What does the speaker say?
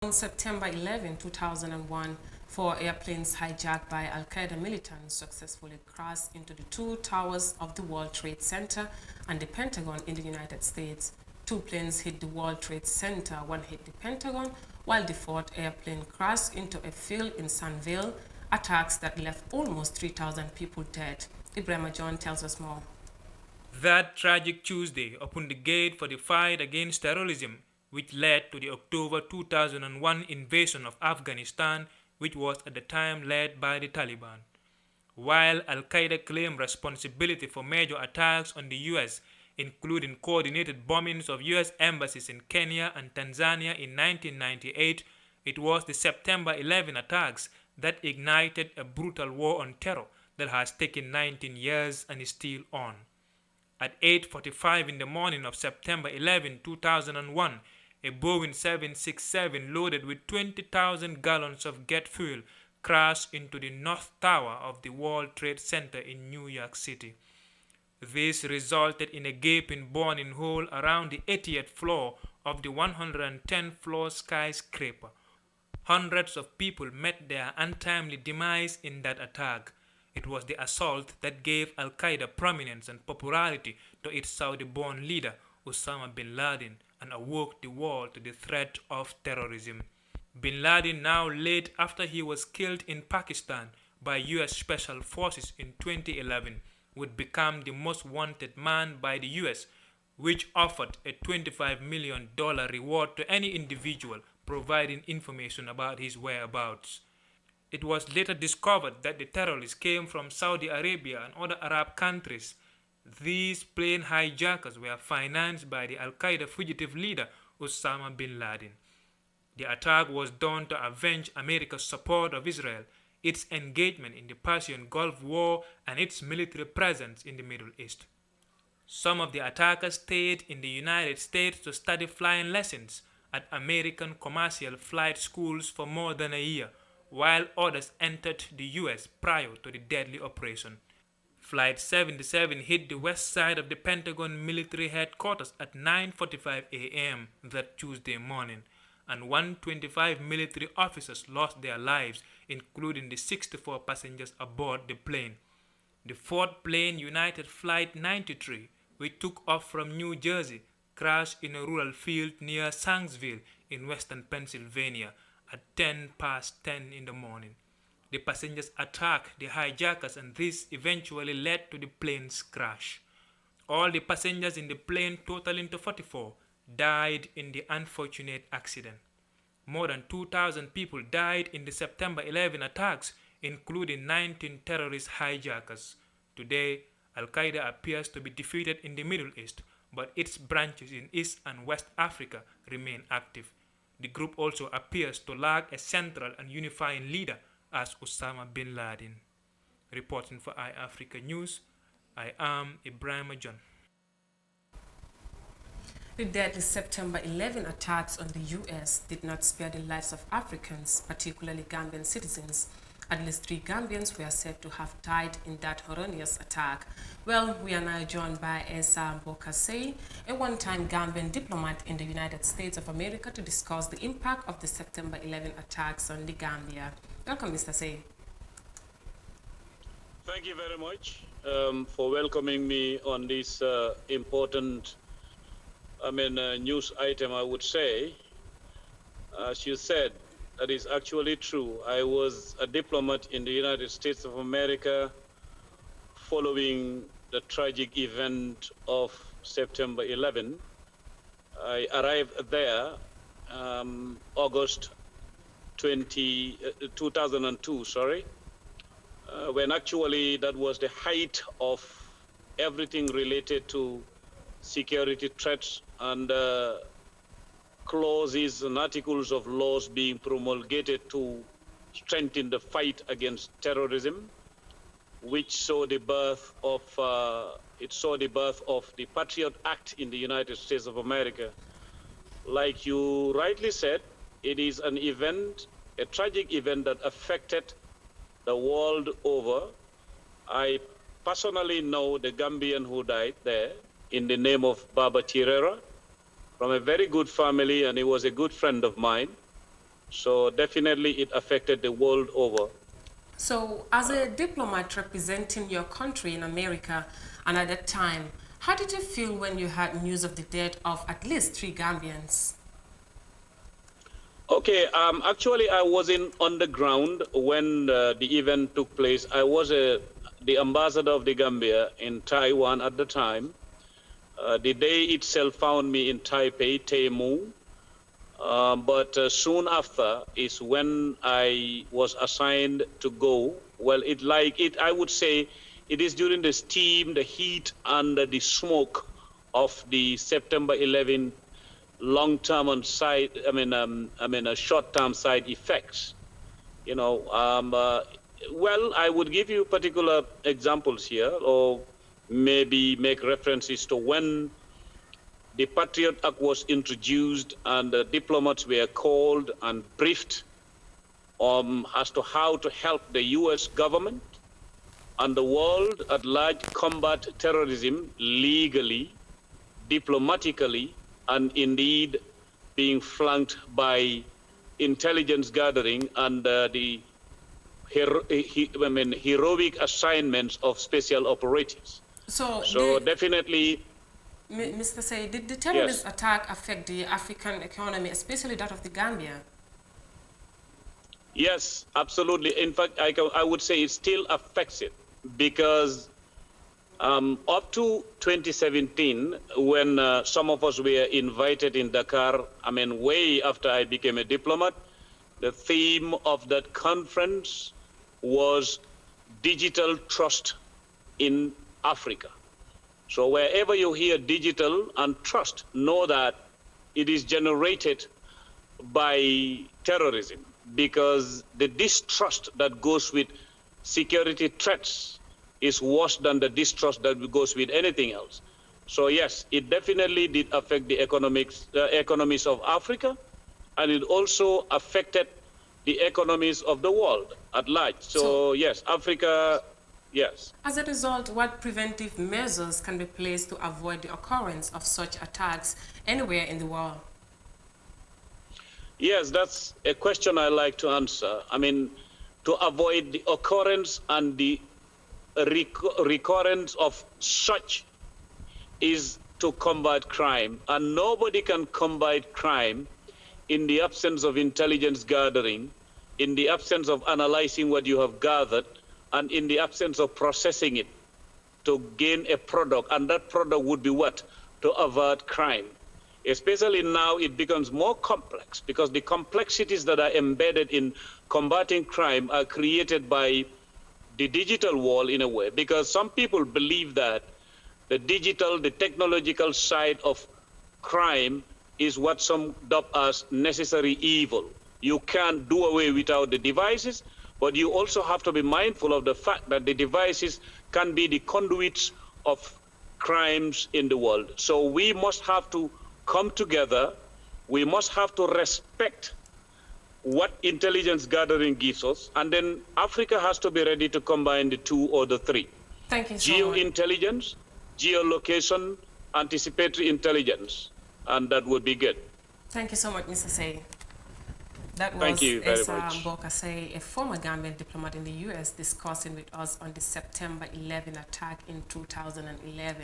On September 11, 2001, four airplanes hijacked by Al-Qaeda militants successfully crashed into the two towers of the World Trade Center and the Pentagon in the United States. Two planes hit the World Trade Center, one hit the Pentagon, while the fourth airplane crashed into a field in Sunnyvale, attacks that left almost 3,000 people dead. Ibrahim John tells us more. That tragic Tuesday opened the gate for the fight against terrorism, which led to the October 2001 invasion of Afghanistan, which was at the time led by the Taliban. While Al-Qaeda claimed responsibility for major attacks on the U.S., including coordinated bombings of U.S. embassies in Kenya and Tanzania in 1998, it was the September 11 attacks that ignited a brutal war on terror that has taken 19 years and is still on. At 8:45 in the morning of September 11, 2001, a Boeing 767 loaded with 20,000 gallons of jet fuel crashed into the North Tower of the World Trade Center in New York City. This resulted in a gaping burning hole around the 80th floor of the 110-floor skyscraper. Hundreds of people met their untimely demise in that attack. It was the assault that gave Al-Qaeda prominence and popularity to its Saudi-born leader, Osama bin Laden, and awoke the world to the threat of terrorism. Bin Laden, now late after he was killed in Pakistan by U.S. Special Forces in 2011, would become the most wanted man by the U.S., which offered a $25 million reward to any individual providing information about his whereabouts. It was later discovered that the terrorists came from Saudi Arabia and other Arab countries. These plane hijackers were financed by the Al-Qaeda fugitive leader Osama bin Laden. The attack was done to avenge America's support of Israel, its engagement in the Persian Gulf War, and its military presence in the Middle East. Some of the attackers stayed in the United States to study flying lessons at American commercial flight schools for more than a year, while others entered the U.S. prior to the deadly operation. Flight 77 hit the west side of the Pentagon military headquarters at 9:45 a.m. that Tuesday morning, and 125 military officers lost their lives, including the 64 passengers aboard the plane. The fourth plane, United Flight 93, which took off from New Jersey, crashed in a rural field near Shanksville in western Pennsylvania at 10:10 in the morning. The passengers attacked the hijackers, and this eventually led to the plane's crash. All the passengers in the plane, totaling to 44, died in the unfortunate accident. More than 2,000 people died in the September 11 attacks, including 19 terrorist hijackers. Today, Al-Qaeda appears to be defeated in the Middle East, but its branches in East and West Africa remain active. The group also appears to lack a central and unifying leader as Osama bin Laden. Reporting for iAfrica News, I am Ibrahim John. The deadly September 11 attacks on the U.S. did not spare the lives of Africans, particularly Gambian citizens. At least 3 Gambians were said to have died in that horrendous attack. Well, we are now joined by Esa Bokase, a one-time Gambian diplomat in the United States of America, to discuss the impact of the September 11 attacks on the Gambia. Welcome, Mr. Say. Thank you very much for welcoming me on this important news item, I would say. As you said, that is actually true. I was a diplomat in the United States of America following the tragic event of September 11. I arrived there August 2002, when actually that was the height of everything related to security threats and clauses and articles of laws being promulgated to strengthen the fight against terrorism, which saw the birth of the Patriot Act in the United States of America. Like you rightly said, it is an event, a tragic event that affected the world over. I personally know the Gambian who died there in the name of Baba Tirera, from a very good family, and he was a good friend of mine. So definitely it affected the world over. So, as a diplomat representing your country in America, and at that time, how did you feel when you had news of the death of at least 3 Gambians? Okay, actually, I was on the ground when the event took place. I was the ambassador of the Gambia in Taiwan at the time. The day itself found me in Taipei, Taimu. But soon after is when I was assigned to go. Well, I would say it is during the steam, the heat, and the smoke of the September 11 long-term and short-term side effects. You know, well, I would give you particular examples here, or maybe make references to when the Patriot Act was introduced and the diplomats were called and briefed as to how to help the U.S. government and the world at large combat terrorism legally, diplomatically, and indeed being flanked by intelligence gathering and the heroic assignments of special operatives. So definitely, Mr. Say, did the yes. terrorist attack affect the African economy, especially that of the Gambia? Yes, absolutely. In fact, I would say it still affects it because up to 2017, when some of us were invited in Dakar, way after I became a diplomat, the theme of that conference was digital trust in Africa. So wherever you hear digital and trust, know that it is generated by terrorism, because the distrust that goes with security threats is worse than the distrust that goes with anything else. So yes, it definitely did affect the economies of Africa, and it also affected the economies of the world at large. So yes, Africa, yes. As a result, what preventive measures can be placed to avoid the occurrence of such attacks anywhere in the world? Yes, that's a question I like to answer. To avoid the occurrence and the recurrence of such is to combat crime. And nobody can combat crime in the absence of intelligence gathering, in the absence of analyzing what you have gathered, and in the absence of processing it to gain a product. And that product would be what? To avert crime. Especially now, it becomes more complex because the complexities that are embedded in combating crime are created by the digital wall in a way, because some people believe that the digital, the technological side of crime is what some dub as necessary evil. You can't do away without the devices, but you also have to be mindful of the fact that the devices can be the conduits of crimes in the world. So we must have to come together. We must have to respect what intelligence gathering gives us, and then Africa has to be ready to combine the two or the three. Thank you so much. Geointelligence, geolocation, anticipatory intelligence, and that would be good. Thank you so much, Mr. Say. That was Thank you very Esa much. Mbokase, a former Gambian diplomat in the U.S., discussing with us on the September 11 attack in 2011.